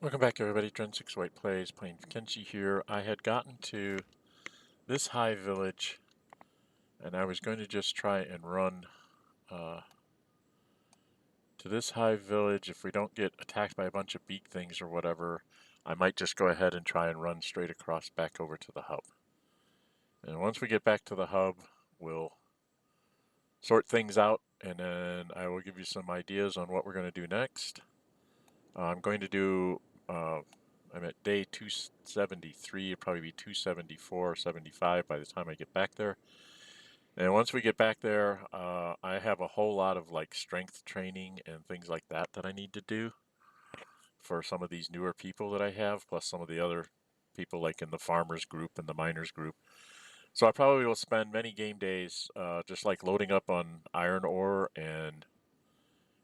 Welcome back, everybody. Dren608 plays, playing Kenshi here. I had gotten to this high village, and I was going to just try and run to this high village. If we don't get attacked by a bunch of beak things or whatever, I might just go ahead and try and run straight across back over to the hub. And once we get back to the hub, we'll sort things out, and then I will give you some ideas on what we're going to do next. I'm going to do I'm at day 273, it'll probably be 274 or 75 by the time I get back there. And once we get back there, I have a whole lot of like strength training and things like that that I need to do for some of these newer people that I have, plus some of the other people like in the farmers group and the miners group. So I probably will spend many game days just like loading up on iron ore and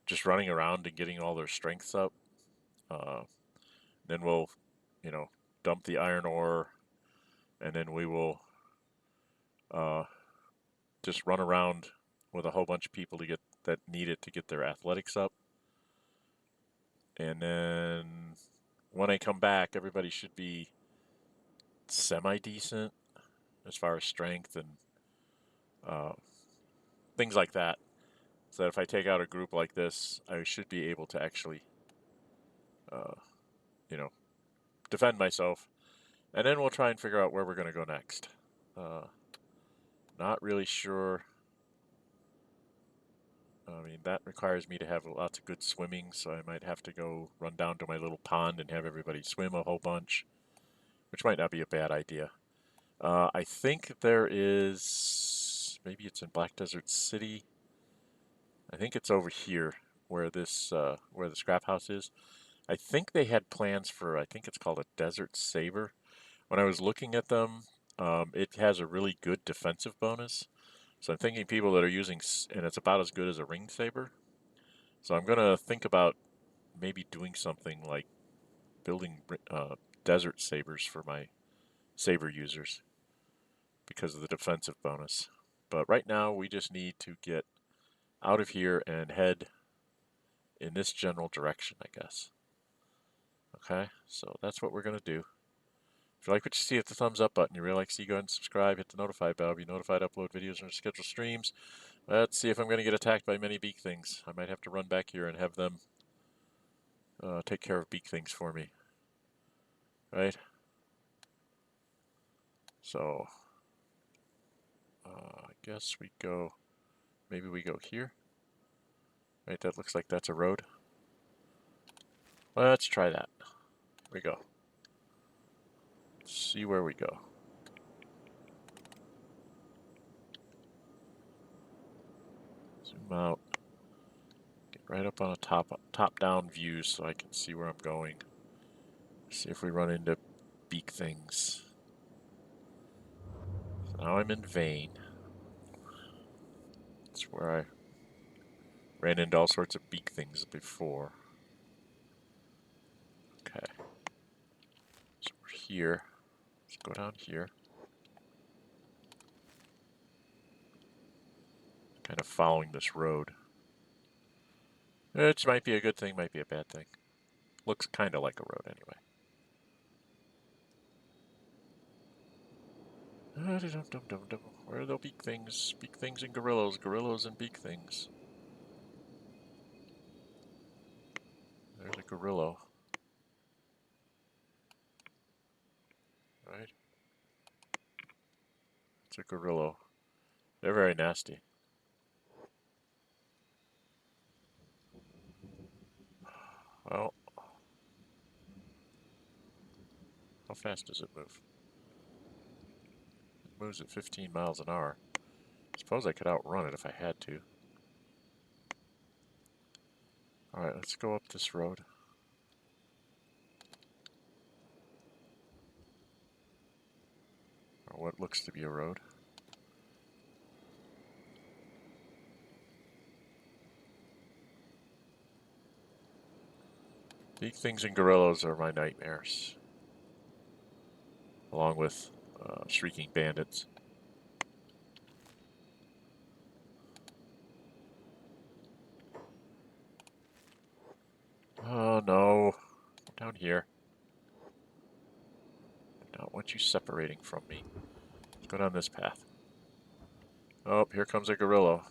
just running around and getting all their strengths up. Then we'll, you know, dump the iron ore, and then we will uh, just run around with a whole bunch of people to get that need it to get their athletics up. And then when I come back, everybody should be semi-decent as far as strength and uh, things like that. So that if I take out a group like this, I should be able to actually, uh, you know, defend myself. And then we'll try and figure out where we're going to go next. Not really sure. I mean, that requires me to have lots of good swimming, so I might have to go run down to my little pond and have everybody swim a whole bunch, which might not be a bad idea. I think there is, maybe it's in Black Desert City. I think it's over here where this, where the scrap house is. I think they had plans for, I think it's called a Desert Saber. When I was looking at them, it has a really good defensive bonus. So I'm thinking people that are using, and it's about as good as a ring saber. So I'm going to think about maybe doing something like building desert sabers for my saber users because of the defensive bonus. But right now we just need to get out of here and head in this general direction, I guess. Okay, so that's what we're going to do. If you like what you see, hit the thumbs up button. You really like to see, go ahead and subscribe. Hit the notify bell. Be notified to upload videos and schedule streams. Let's see if I'm going to get attacked by many beak things. I might have to run back here and have them take care of beak things for me. Right? So, I guess we go, maybe we go here. Right, that looks like that's a road. Let's try that. Here we go. Let's see where we go. Zoom out. Get right up on a top-down view so I can see where I'm going. See if we run into beak things. So now I'm in Vane. That's where I ran into all sorts of beak things before. Okay. So we're here. Let's go down here. Kind of following this road. Which might be a good thing, might be a bad thing. Looks kind of like a road anyway. Where are the beak things? Beak things and gorillas. Gorillas and beak things. There's a gorilla. Right? It's a gorilla. They're very nasty. Well, how fast does it move? It moves at 15 miles an hour. I suppose I could outrun it if I had to. Alright, let's go up this road. Or what looks to be a road. Beak things and gorillas are my nightmares. Along with shrieking bandits. Oh no. Down here. I don't want you separating from me. Let's go down this path. Oh, here comes a gorilla.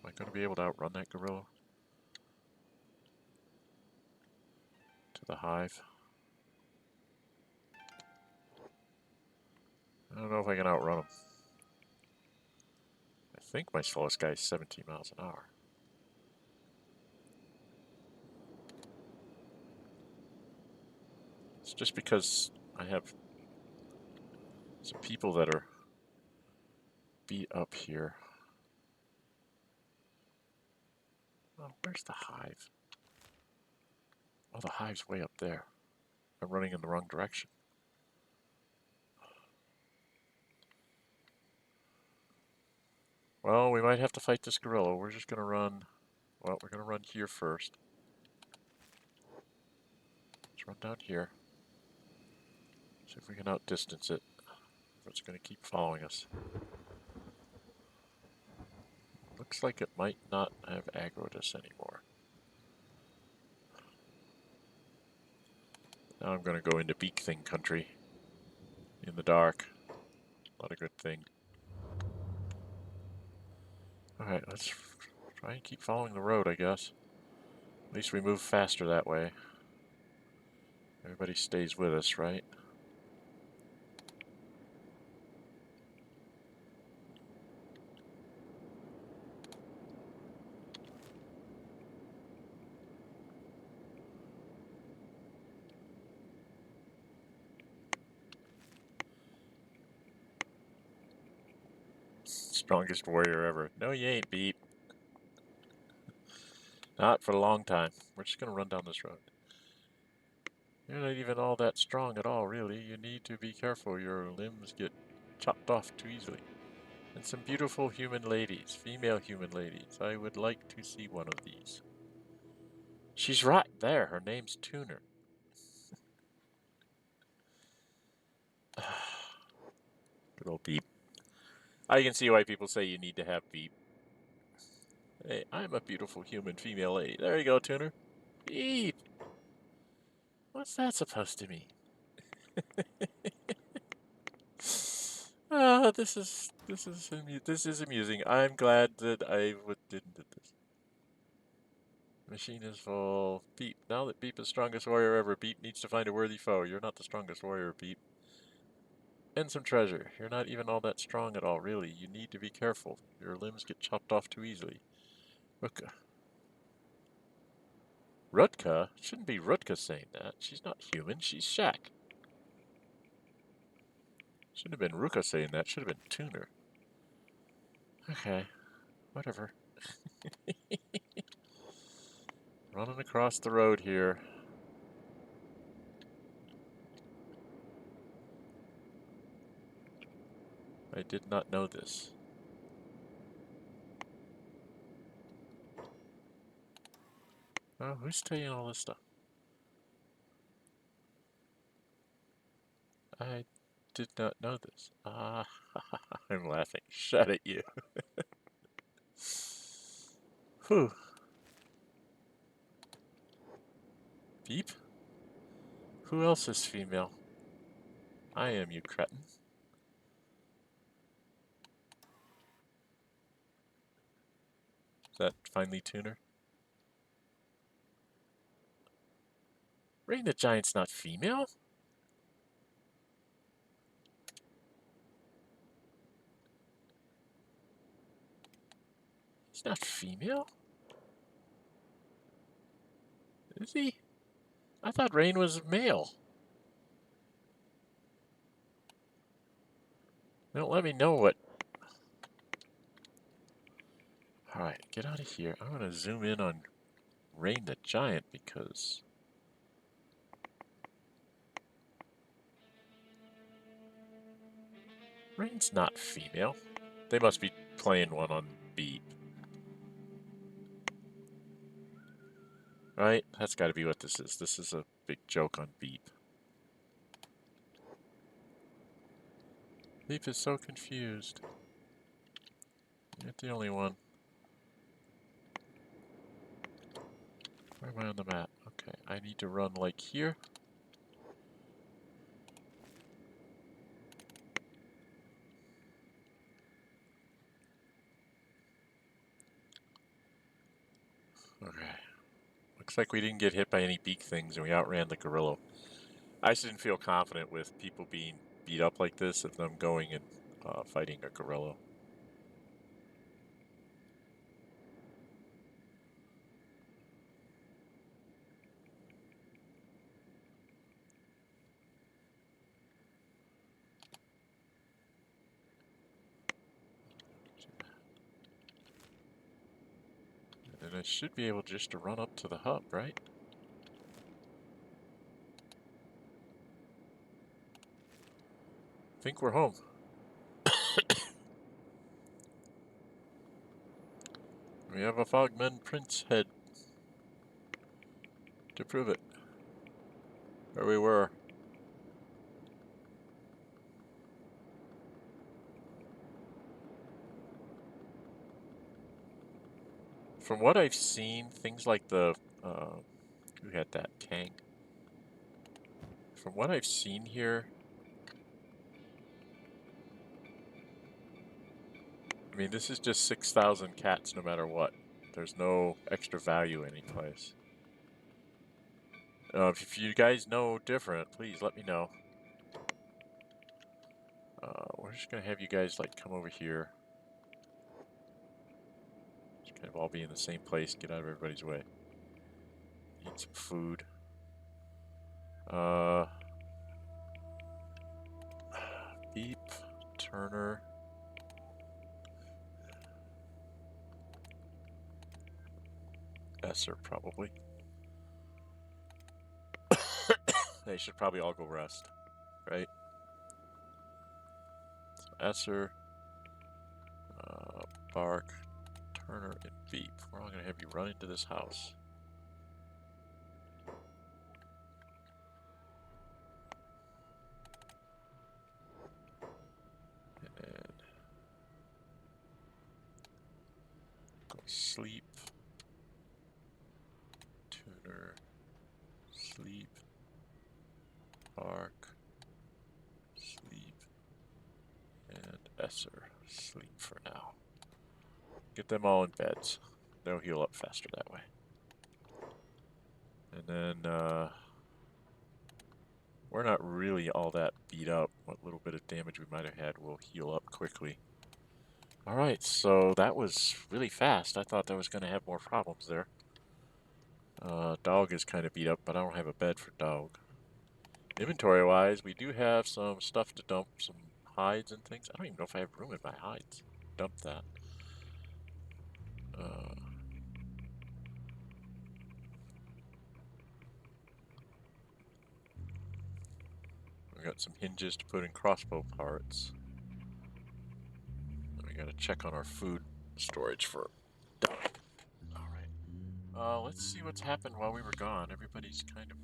Am I going to be able to outrun that gorilla? To the hive. I don't know if I can outrun him. I think my slowest guy is 17 miles an hour. It's just because I have some people that are beat up here. Oh, where's the hive? Oh, the hive's way up there. I'm running in the wrong direction. Well, we might have to fight this gorilla. We're just going to run... Well, we're going to run here first. Let's run down here. See if we can outdistance it. If it's going to keep following us. Looks like it might not have aggroed us anymore. Now I'm going to go into beak thing country. In the dark. Not a good thing. Alright, let's try and keep following the road, I guess. At least we move faster that way. Everybody stays with us, right? Strongest warrior ever. No, you ain't, Beep. Not for a long time. We're just going to run down this road. You're not even all that strong at all, really. You need to be careful. Your limbs get chopped off too easily. And some beautiful human ladies, female human ladies. I would like to see one of these. She's right there. Her name's Tuner. Good old Beep. I can see why people say you need to have Beep. Hey, I'm a beautiful human female lady. There you go, Tuner. Beep. What's that supposed to mean? This is amusing. I'm glad that I didn't do this. Machine is full. Beep. Now that Beep is strongest warrior ever, Beep needs to find a worthy foe. You're not the strongest warrior, Beep. And some treasure. You're not even all that strong at all, really. You need to be careful. Your limbs get chopped off too easily. Rutka. Rutka? Shouldn't be Rutka saying that. She's not human. She's Shaq. Shouldn't have been Ruka saying that. Should have been Tuner. Okay. Whatever. Running across the road here. I did not know this. Oh, who's telling all this stuff? I did not know this. Ah, I'm laughing. Shut at you. Whew. Beep? Who else is female? I am, you cretin. Is that finally Tuner? Rain the Giant's not female? He's not female? Is he? I thought Rain was male. Don't let me know what... Alright, get out of here. I'm going to zoom in on Rain the Giant because... Rain's not female. They must be playing one on Beep. Right? That's got to be what this is. This is a big joke on Beep. Beep is so confused. You're not the only one. Where am I on the map? Okay, I need to run like here. Okay. Looks like we didn't get hit by any beak things and we outran the gorilla. I just didn't feel confident with people being beat up like this of them going and fighting a gorilla. And I should be able just to run up to the hub, right? I think we're home. We have a Fogman Prince head to prove it. Where we were. From what I've seen, things like the who had that tank? From what I've seen here, I mean, this is just 6,000 cats no matter what. There's no extra value anyplace. If you guys know different, please let me know. We're just gonna have you guys like come over here. Just kind of all be in the same place. Get out of everybody's way. Eat some food. Beep, Turner. Esser probably. They should probably all go rest, right? So Esser, Bark, Turner, and Beep. We're all gonna have you run into this house. And go sleep. Tuner, sleep. Bark, sleep. And Esser, sleep for now. Get them all in beds. They'll heal up faster that way. And then, we're not really all that beat up. What little bit of damage we might have had will heal up quickly. Alright, so that was really fast. I thought that was going to have more problems there. Dog is kind of beat up, but I don't have a bed for dog. Inventory-wise, we do have some stuff to dump, some hides and things. I don't even know if I have room in my hides. Dump that. We got some hinges to put in crossbow parts. We gotta check on our food storage for dog. Alright. Let's see what's happened while we were gone. Everybody's kind of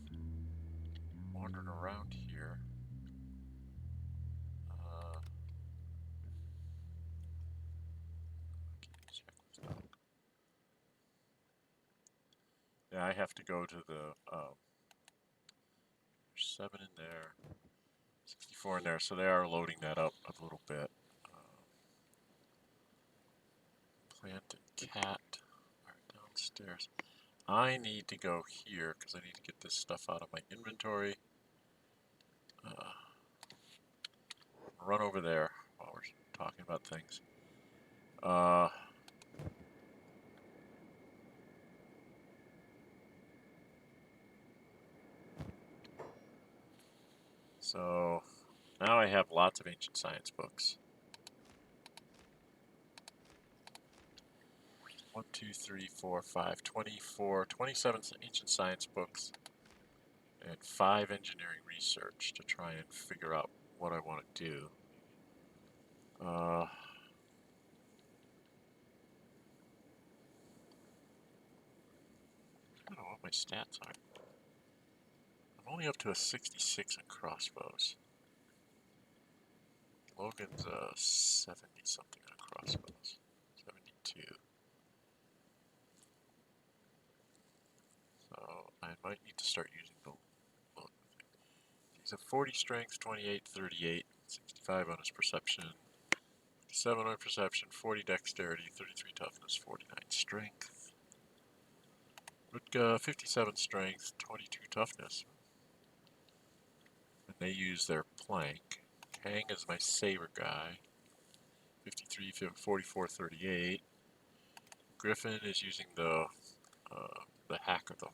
wandering around here. Check with dog. Yeah, I have to go to the, there's 7 in there, 64 in there, so they are loading that up a little bit. Plant and cat are downstairs. I need to go here because I need to get this stuff out of my inventory. Run over there while we're talking about things. So now I have lots of ancient science books. 1, 2, 3, 4, 5, 24, 27 ancient science books, and 5 engineering research to try and figure out what I want to do. I don't know what my stats are. I'm only up to a 66 on crossbows. Logan's 70 something on crossbows. 72. So might need to start using the look. He's a 40 strength, 28, 38, 65 on his perception, 7 on perception, 40 dexterity, 33 toughness, 49 strength. Rutka, 57 strength, 22 toughness. And they use their plank. Kang is my saber guy. 53, 44, 38. Griffin is using the hack of the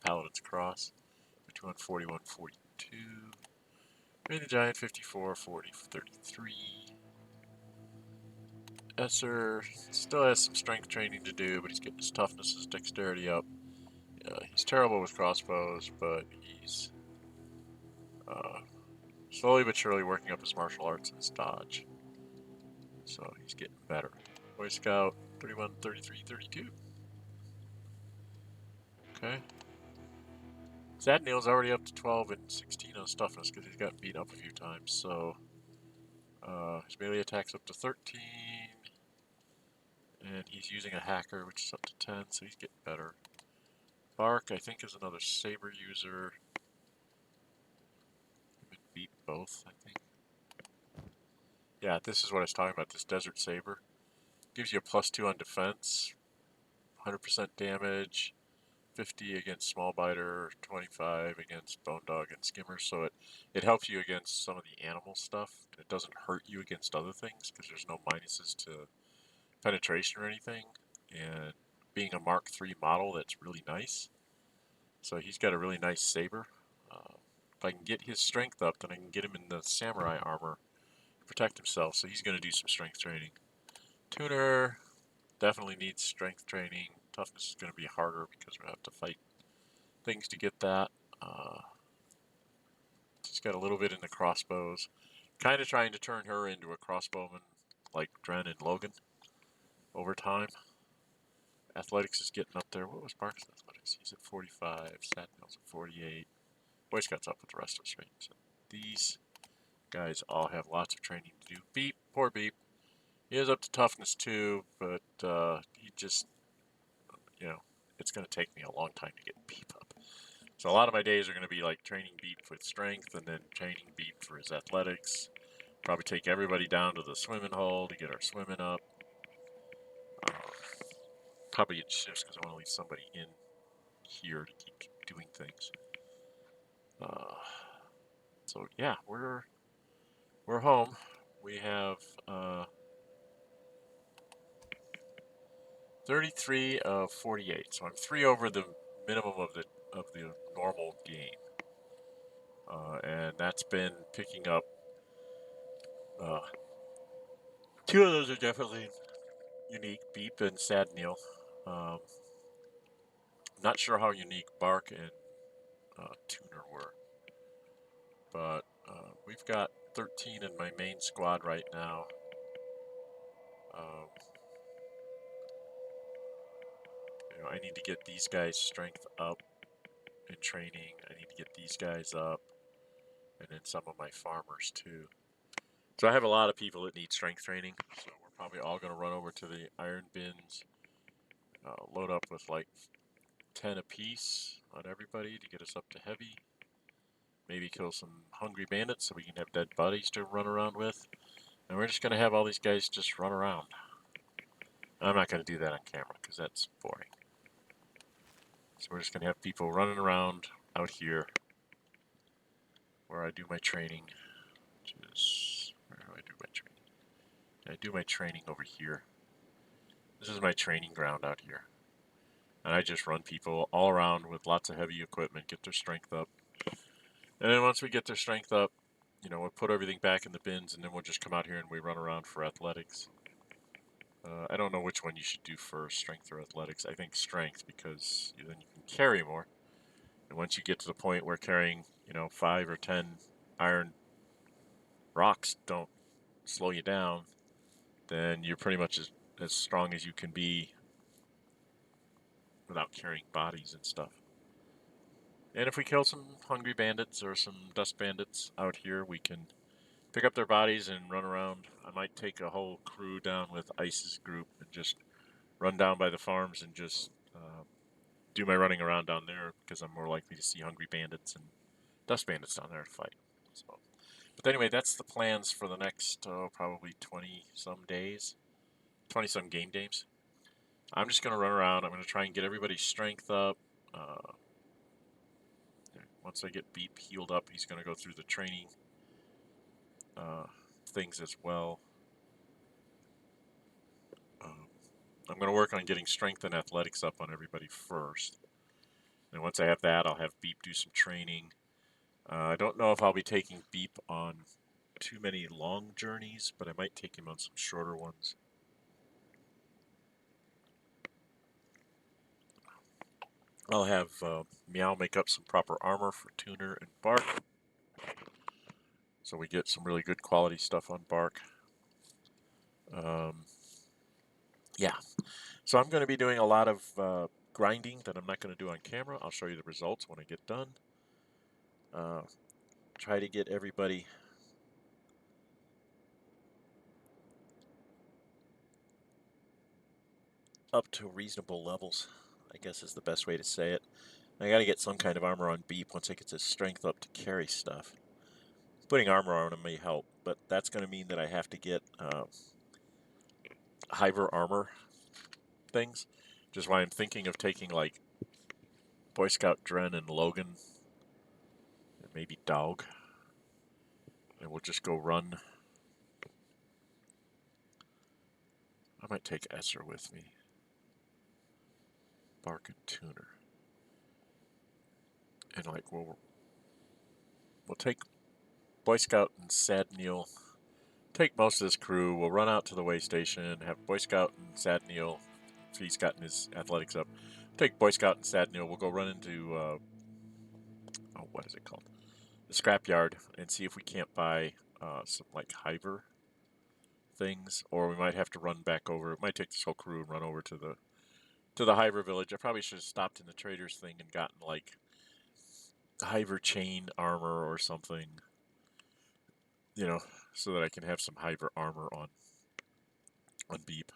Paladin's Cross. 51, 41, 42. Ray the Giant, 54, 40, 33. Esser still has some strength training to do, but he's getting his toughness, his dexterity up. He's terrible with crossbows, but he's slowly but surely working up his martial arts and his dodge. So he's getting better. Boy Scout, 31, 33, 32. Okay. Sad Neil's already up to 12 and 16 on toughness because he's gotten beat up a few times. So his melee attack's up to 13. And he's using a hacker, which is up to 10, so he's getting better. Bark, I think, is another Saber user. Beat both, I think. Yeah, this is what I was talking about, this Desert Saber. Gives you a +2 on defense, 100% damage, 50 against Small Biter, 25 against Bone Dog and Skimmer, so it helps you against some of the animal stuff. It doesn't hurt you against other things, because there's no minuses to penetration or anything. And being a Mark III model, that's really nice. So he's got a really nice saber. If I can get his strength up, then I can get him in the samurai armor to protect himself. So he's going to do some strength training. Tuner definitely needs strength training. Toughness is going to be harder because we have to fight things to get that. She's got a little bit in the crossbows. Kind of trying to turn her into a crossbowman like Dren and Logan over time. Athletics is getting up there. What was Bark's athletics? He's at 45. Satnell's at 48. Boy Scout's up with the rest of us, right? So these guys all have lots of training to do. Beep, poor Beep. He is up to toughness too, but he just, it's going to take me a long time to get Beep up. So a lot of my days are going to be like training Beep with strength and then training Beep for his athletics. Probably take everybody down to the swimming hole to get our swimming up. Probably in shifts because I want to leave somebody in here to keep doing things. So yeah, we're home. We have 33 of 48, so I'm 3 over the minimum of the normal game, and that's been picking up. 2 of those are definitely unique, Beep and Sad Neil. Not sure how unique Bark and Tuner were, but we've got 13 in my main squad right now. I need to get these guys' strength up in training. I need to get these guys up, and then some of my farmers too. So I have a lot of people that need strength training. So we're probably all going to run over to the iron bins, load up with like 10 apiece on everybody to get us up to heavy. Maybe kill some hungry bandits so we can have dead bodies to run around with. And we're just going to have all these guys just run around. I'm not going to do that on camera because that's boring. So we're just going to have people running around out here where I do my training. Which is, where do I do my training? I do my training over here. This is my training ground out here. And I just run people all around with lots of heavy equipment, get their strength up. And then once we get their strength up, we'll put everything back in the bins, and then we'll just come out here and we run around for athletics. I don't know which one you should do first, strength or athletics. I think strength, because then you can carry more. And once you get to the point where carrying, 5 or 10 iron rocks don't slow you down, then you're pretty much as strong as you can be without carrying bodies and stuff. And if we kill some hungry bandits or some dust bandits out here, we can pick up their bodies and run around. I might take a whole crew down with Ice's group and just run down by the farms and just do my running around down there because I'm more likely to see hungry bandits and dust bandits down there to fight. So, but anyway, that's the plans for the next probably 20 some days, 20 some game days. I'm just going to run around. I'm going to try and get everybody's strength up. Once I get Beep healed up, he's going to go through the training things as well. I'm going to work on getting strength and athletics up on everybody first. And once I have that, I'll have Beep do some training. I don't know if I'll be taking Beep on too many long journeys, but I might take him on some shorter ones. I'll have Meow make up some proper armor for Tuner and Bark, so we get some really good quality stuff on Bark. Yeah, so I'm going to be doing a lot of grinding that I'm not going to do on camera. I'll show you the results when I get done. Try to get everybody up to reasonable levels, I guess is the best way to say it. I got to get some kind of armor on Beep once he gets his strength up to carry stuff. Putting armor on him may help, but that's going to mean that I have to get Hiver armor things, which is why I'm thinking of taking like Boy Scout Dren and Logan, and maybe Dog, and we'll just go run. I might take Esser with me. Bark and Tuner. And like we'll take Boy Scout and Sad Neil, take most of this crew, we'll run out to the way station, have Boy Scout and Sad Neil, if he's gotten his athletics up, take Boy Scout and Sad Neil, we'll go run into, what is it called? The scrapyard, and see if we can't buy some like Hiver things, or we might have to run back over. It might take this whole crew and run over to the Hiver village. I probably should have stopped in the traders thing and gotten like Hiver chain armor or something, you know, so that I can have some Hiver armor on Beep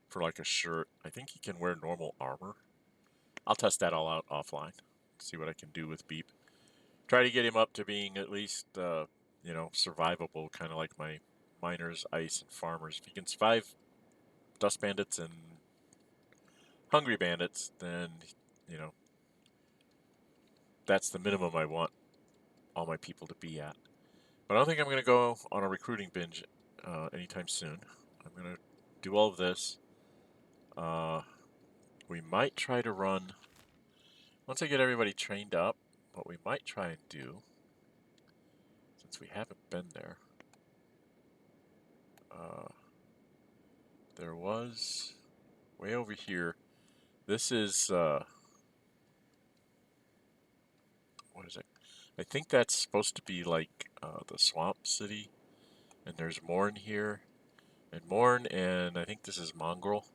for like a shirt. I think he can wear normal armor. I'll test that all out offline, see what I can do with Beep. Try to get him up to being at least, you know, survivable, kind of like my miners, ice, and farmers. If he can survive dust bandits and hungry bandits, then, you know, that's the minimum I want all my people to be at. But I don't think I'm going to go on a recruiting binge anytime soon. I'm going to do all of this. We might try to run, once I get everybody trained up, what we might try and do, since we haven't been there, there was, way over here, this is, what is it? I think that's supposed to be like the Swamp City, and there's Morn here, and Morn, and I think this is Mongrel.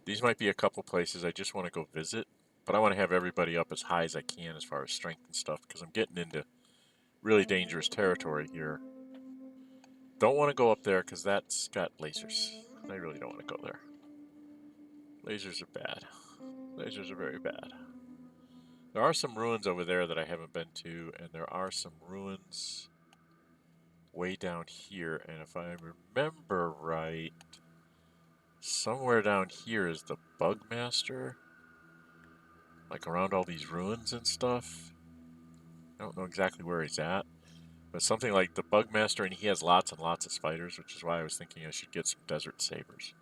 These might be a couple places I just want to go visit, but I want to have everybody up as high as I can as far as strength and stuff, because I'm getting into really dangerous territory here. Don't want to go up there because that's got lasers. I really don't want to go there. Lasers are bad. Lasers are very bad. There are some ruins over there that I haven't been to, and there are some ruins way down here, and if I remember right, somewhere down here is the Bugmaster, like around all these ruins and stuff. I don't know exactly where he's at, but something like the Bugmaster, and he has lots and lots of spiders, which is why I was thinking I should get some desert sabers.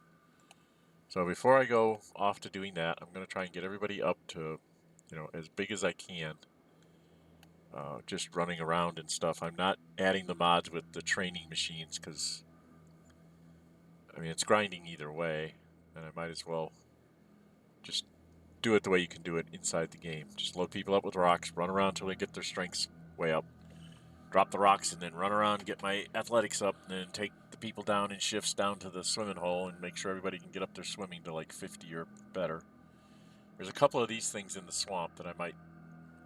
So before I go off to doing that, I'm going to try and get everybody up to, you know, as big as I can. Just running around and stuff. I'm not adding the mods with the training machines because, I mean, it's grinding either way, and I might as well just do it the way you can do it inside the game. Just load people up with rocks, run around until they get their strengths way up, drop the rocks, and then run around, get my athletics up, and then take the people down in shifts down to the swimming hole and make sure everybody can get up their swimming to like 50 or better. There's a couple of these things in the swamp that I might...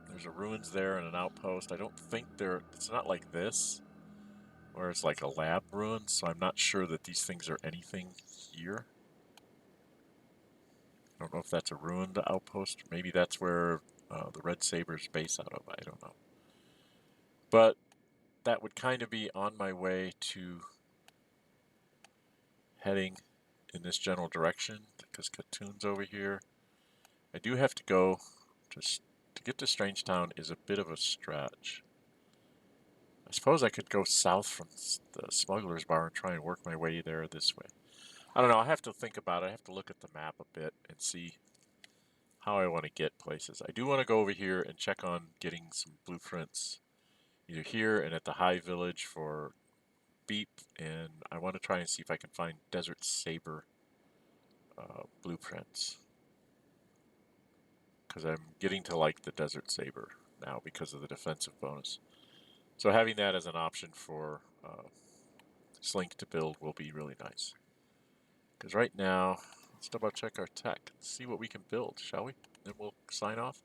There's a ruins there and an outpost. I don't think it's not like this, where it's like a lab ruins, so I'm not sure that these things are anything here. I don't know if that's a ruined outpost. Maybe that's where the Red Saber's base out of. I don't know. But that would kind of be on my way to heading in this general direction because Katoon's over here. I do have to go to get to Strangetown is a bit of a stretch. I suppose I could go south from the Smuggler's Bar and try and work my way there this way. I don't know. I have to think about it. I have to look at the map a bit and see how I want to get places. I do want to go over here and check on getting some blueprints either here and at the High Village for Beep, and I want to try and see if I can find Desert Saber blueprints. Because I'm getting to like the Desert Saber now because of the defensive bonus. So having that as an option for Slink to build will be really nice. Because right now, let's double check our tech. See what we can build, shall we? Then we'll sign off.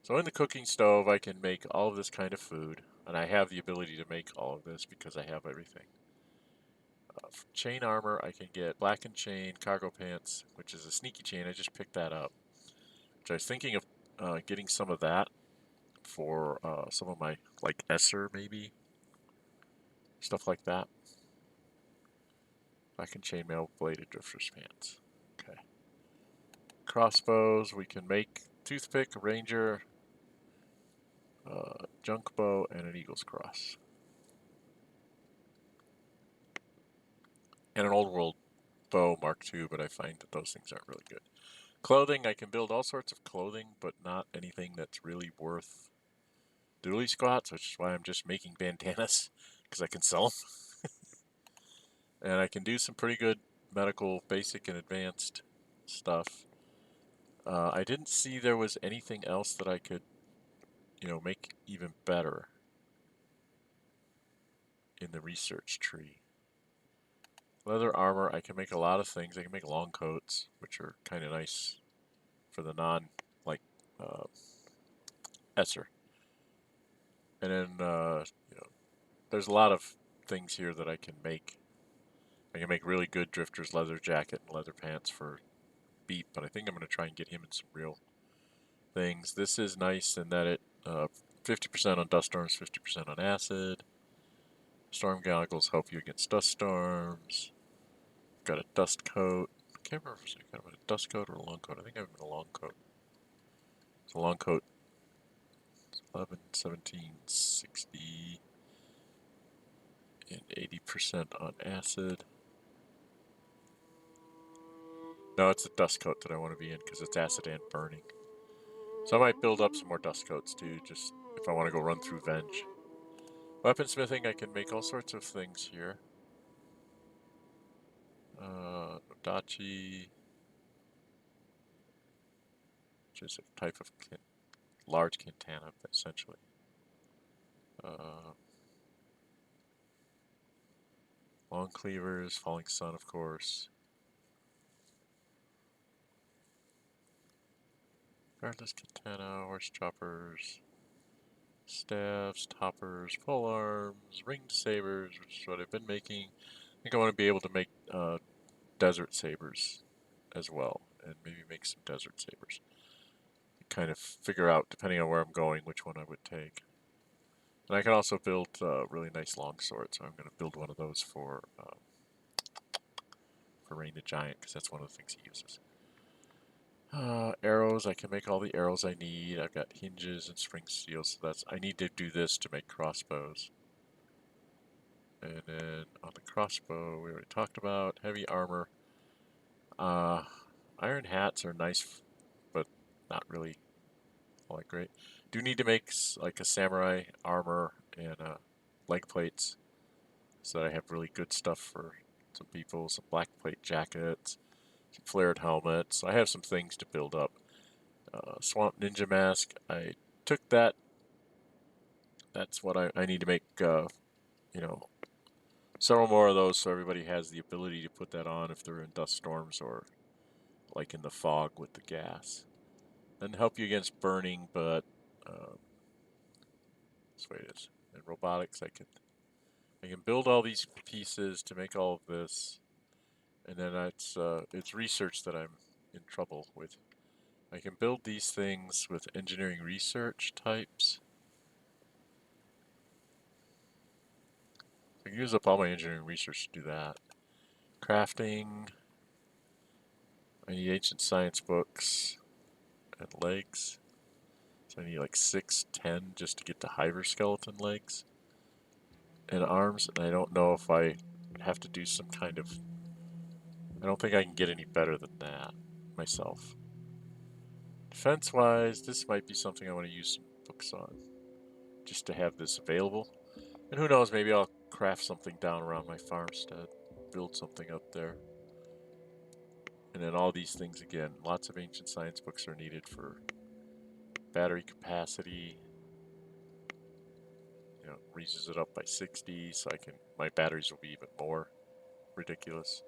So in the cooking stove, I can make all of this kind of food. And I have the ability to make all of this because I have everything. Chain armor, I can get blackened chain, cargo pants, which is a sneaky chain. I just picked that up. Which I was thinking of getting some of that for some of my, like Esser maybe. Stuff like that. Blackened chainmail, bladed drifter's pants. Okay. Crossbows, we can make toothpick, ranger, junk bow, and an eagle's cross. And an old world bow Mark II, but I find that those things aren't really good. Clothing, I can build all sorts of clothing, but not anything that's really worth dooley squats, which is why I'm just making bandanas, because I can sell them. And I can do some pretty good medical, basic, and advanced stuff. I didn't see there was anything else that I could, make even better in the research tree. Leather armor, I can make a lot of things. I can make long coats, which are kind of nice for the like, uh, Esser. And then, there's a lot of things here that I can make. I can make really good drifter's leather jacket and leather pants for Beep, but I think I'm going to try and get him in some real things. This is nice in that it 50% on dust storms, 50% on acid. Storm goggles help you against dust storms. Got a dust coat. I can't remember if I got a dust coat or a long coat. I think I have a long coat. It's a long coat. 11, 17, 60, and 80% on acid. No, it's a dust coat that I want to be in because it's acid and burning. So I might build up some more dust coats too, just if I want to go run through Venge. Weaponsmithing, I can make all sorts of things here. Dachi, which is a type of large katana, essentially. Long cleavers, falling sun, of course. Regardless katana, horse choppers, staves, toppers, pole arms, ringed sabers, which is what I've been making. I think I want to be able to make desert sabers as well, and maybe make some desert sabers. Kind of figure out, depending on where I'm going, which one I would take. And I can also build really nice long swords, so I'm going to build one of those for Rain the Giant, because that's one of the things he uses. Arrows, I can make all the arrows I need. I've got hinges and spring seals, so I need to do this to make crossbows. And then on the crossbow, we already talked about heavy armor. Iron hats are nice, but not really all that great. Do need to make like a samurai armor and leg plates, so that I have really good stuff for some people. Some black plate jackets, some flared helmets. I have some things to build up. Swamp Ninja Mask, I took that. That's what I need to make, several more of those so everybody has the ability to put that on if they're in dust storms or like in the fog with the gas. Doesn't help you against burning, but this way it is. And robotics, I can build all these pieces to make all of this, and then it's research that I'm in trouble with. I can build these things with engineering research types. I can use up all my engineering research to do that. Crafting. I need ancient science books and legs. So I need like 6, 10 just to get the Hiver skeleton legs and arms. And I don't know if I have to do some kind of... I don't think I can get any better than that myself. Defense-wise, this might be something I want to use some books on. Just to have this available. And who knows, maybe I'll craft something down around my farmstead. Build something up there. And then all these things again. Lots of ancient science books are needed for battery capacity. You know, raises it up by 60, so I can... my batteries will be even more ridiculous.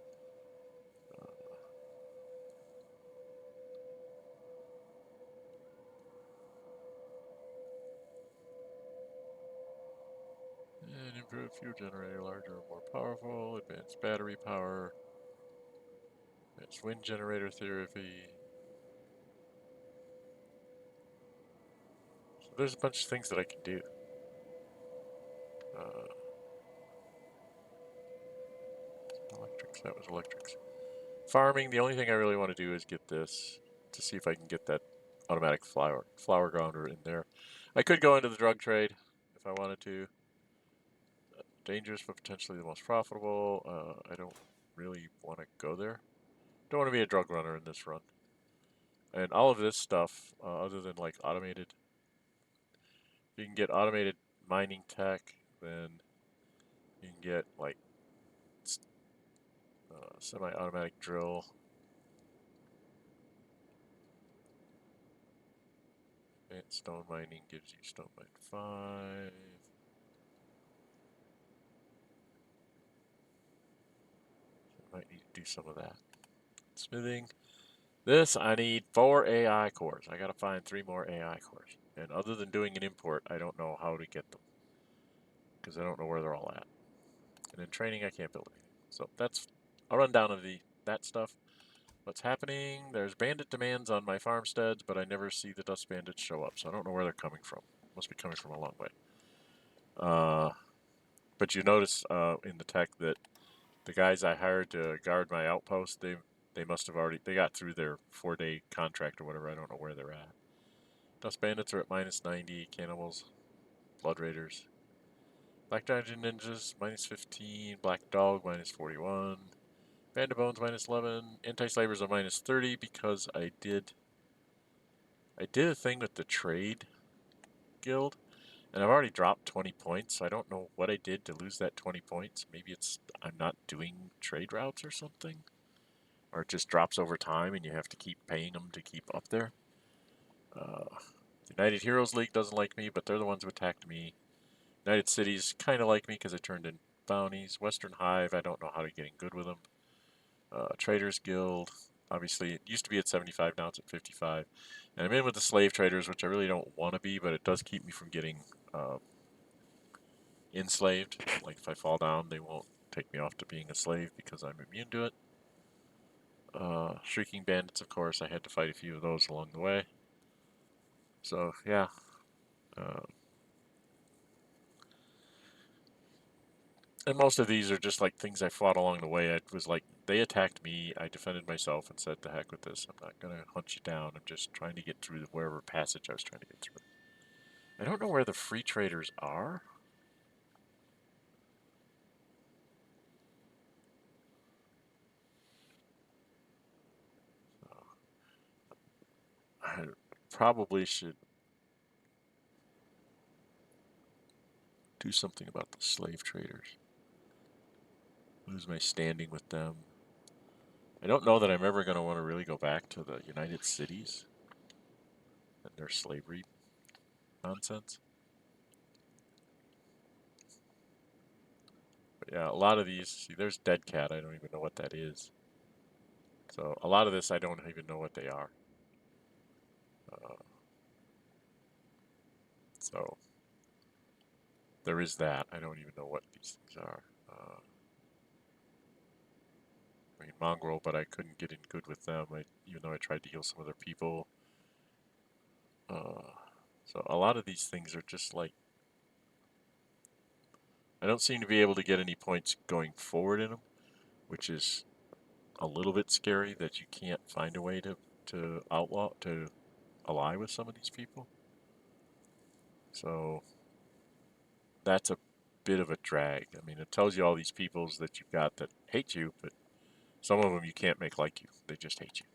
And improve fuel generator, larger and more powerful. Advanced battery power. Advanced wind generator therapy. So there's a bunch of things that I can do. Electrics, that was electrics. Farming, the only thing I really want to do is get this to see if I can get that automatic flower grounder in there. I could go into the drug trade if I wanted to. Dangerous but potentially the most profitable. I don't really want to go there. Don't want to be a drug runner in this run. And all of this stuff, other than like automated, you can get automated mining tech, then you can get like semi-automatic drill. And stone mining gives you stone mine 5. I might need to do some of that. Smithing. This, I need 4 AI cores. I gotta find 3 more AI cores. And other than doing an import, I don't know how to get them. Because I don't know where they're all at. And in training, I can't build anything. So that's a rundown of that stuff. What's happening? There's bandit demands on my farmsteads, but I never see the dust bandits show up. So I don't know where they're coming from. Must be coming from a long way. But you notice in the tech that the guys I hired to guard my outpost, they must have already... they got through their 4-day contract or whatever. I don't know where they're at. Dust bandits are at minus 90. Cannibals, blood raiders. Black Dungeon Ninjas, minus 15. Black Dog, minus 41. Band of Bones, minus 11. Anti-Slavers are minus 30 because I did a thing with the trade guild, and I've already dropped 20 points, so I don't know what I did to lose that 20 points. Maybe it's I'm not doing trade routes or something, or it just drops over time and you have to keep paying them to keep up there. The United Heroes League doesn't like me, but they're the ones who attacked me. United Cities kind of like me because I turned in bounties. Western Hive, I don't know how to get in good with them. Traders Guild, obviously it used to be at 75, now it's at 55. And I'm in with the slave traders, which I really don't want to be, but it does keep me from getting enslaved. Like if I fall down, they won't take me off to being a slave because I'm immune to it. Shrieking Bandits, of course, I had to fight a few of those along the way. So, yeah. And most of these are just like things I fought along the way. It was like, they attacked me, I defended myself and said, the heck with this, I'm not going to hunt you down, I'm just trying to get through wherever passage I was trying to get through. I don't know where the free traders are. I probably should do something about the slave traders. Lose my standing with them. I don't know that I'm ever going to want to really go back to the United Cities and their slavery nonsense. But yeah, a lot of these, see, there's Dead Cat, I don't even know what that is. So a lot of this, I don't even know what they are. So there is that. I don't even know what these things are. I mean, Mongrel, but I couldn't get in good with them, even though I tried to heal some other people. So a lot of these things are just like, I don't seem to be able to get any points going forward in them, which is a little bit scary that you can't find a way to ally with some of these people. So that's a bit of a drag. I mean, it tells you all these peoples that you've got that hate you, but some of them you can't make like you. They just hate you.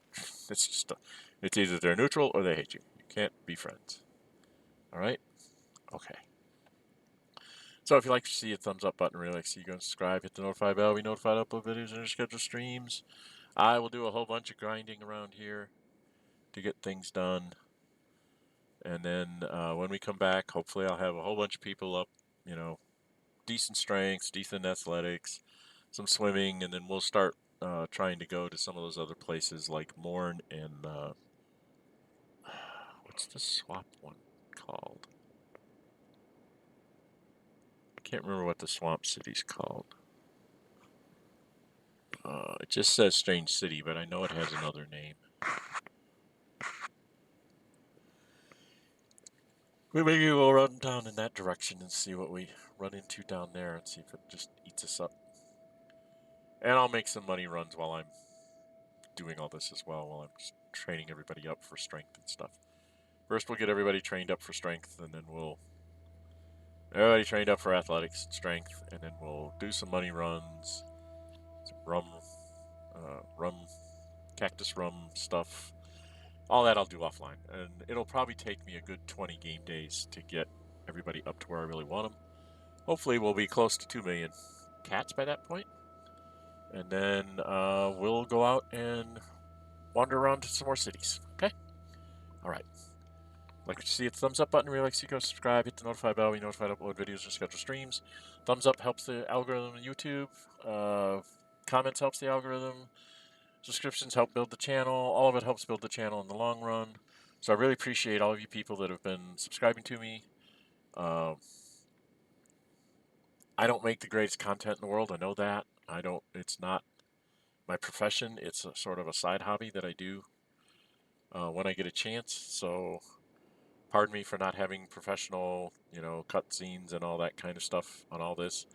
It's just, it's either they're neutral or they hate you. You can't be friends. All right? Okay. So if you like to see a thumbs up button, really like to see you go and subscribe, hit the notify bell, be notified of upload videos and your scheduled streams. I will do a whole bunch of grinding around here to get things done. And then when we come back, hopefully I'll have a whole bunch of people up, you know, decent strengths, decent athletics, some swimming, and then we'll start trying to go to some of those other places like Morn and what's the swamp one called? I can't remember what the swamp city's called. It just says Strange City, but I know it has another name. We maybe will run down in that direction and see what we run into down there and see if it just eats us up. And I'll make some money runs while I'm doing all this as well, while I'm just training everybody up for strength and stuff. First, we'll get everybody trained up for strength, and then everybody trained up for athletics and strength, and then we'll do some money runs, some rum, cactus rum stuff. All that I'll do offline, and it'll probably take me a good 20 game days to get everybody up to where I really want them. Hopefully, we'll be close to 2 million cats by that point, and then we'll go out and wander around to some more cities. Okay? All right. Like what you see, hit the thumbs up button. Really like to see you go subscribe, hit the notify bell. Be notified of upload videos or schedule streams. Thumbs up helps the algorithm on YouTube. Comments helps the algorithm. Subscriptions help build the channel. All of it helps build the channel in the long run. So I really appreciate all of you people that have been subscribing to me. I don't make the greatest content in the world. I know that. I don't. It's not my profession. It's a sort of a side hobby that I do when I get a chance. So pardon me for not having professional, cutscenes and all that kind of stuff on all this.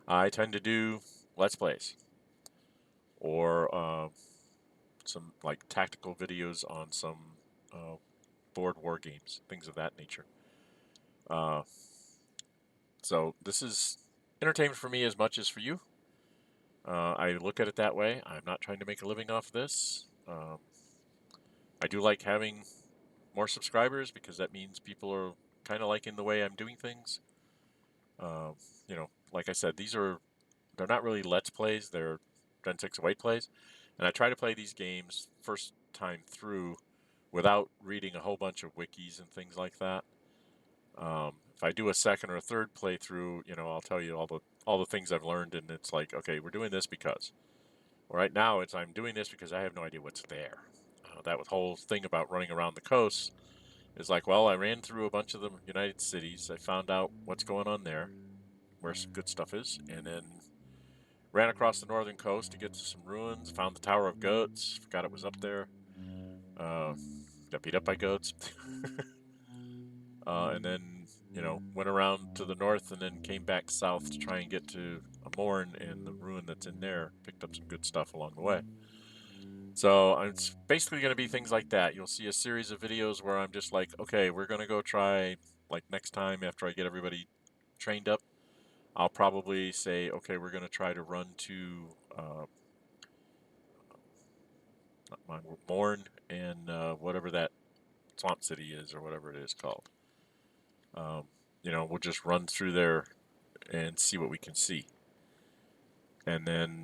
I tend to do Let's Plays or some like tactical videos on some board war games, things of that nature. So this is entertainment for me as much as for you. I look at it that way. I'm not trying to make a living off this. I do like having more subscribers because that means people are kind of liking the way I'm doing things. Like I said, they're not really Let's Plays, they're Dren608 plays. And I try to play these games first time through without reading a whole bunch of wikis and things like that. If I do a second or a third playthrough, I'll tell you all the things I've learned, and it's like, okay, we're doing this because. Well, right now, I'm doing this because I have no idea what's there. That whole thing about running around the coast is like, well, I ran through a bunch of the United Cities. I found out what's going on there, where some good stuff is, and then ran across the northern coast to get to some ruins. Found the Tower of Goats. Forgot it was up there. Got beat up by goats. And then, went around to the north and then came back south to try and get to Amorn and the ruin that's in there. Picked up some good stuff along the way. So it's basically going to be things like that. You'll see a series of videos where I'm just like, okay, we're going to go try, like next time after I get everybody trained up, I'll probably say, okay, we're going to try to run to Morn and whatever that swamp city is or whatever it is called. We'll just run through there and see what we can see. And then,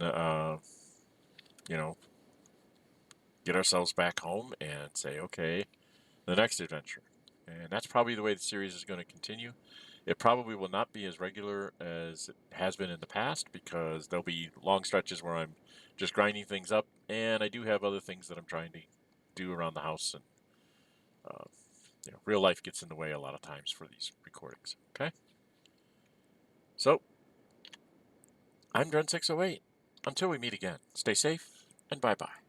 get ourselves back home and say, okay, the next adventure. And that's probably the way the series is going to continue. It probably will not be as regular as it has been in the past because there'll be long stretches where I'm just grinding things up, and I do have other things that I'm trying to do around the house, and real life gets in the way a lot of times for these recordings. Okay, so I'm Dren608. Until we meet again, stay safe and bye-bye.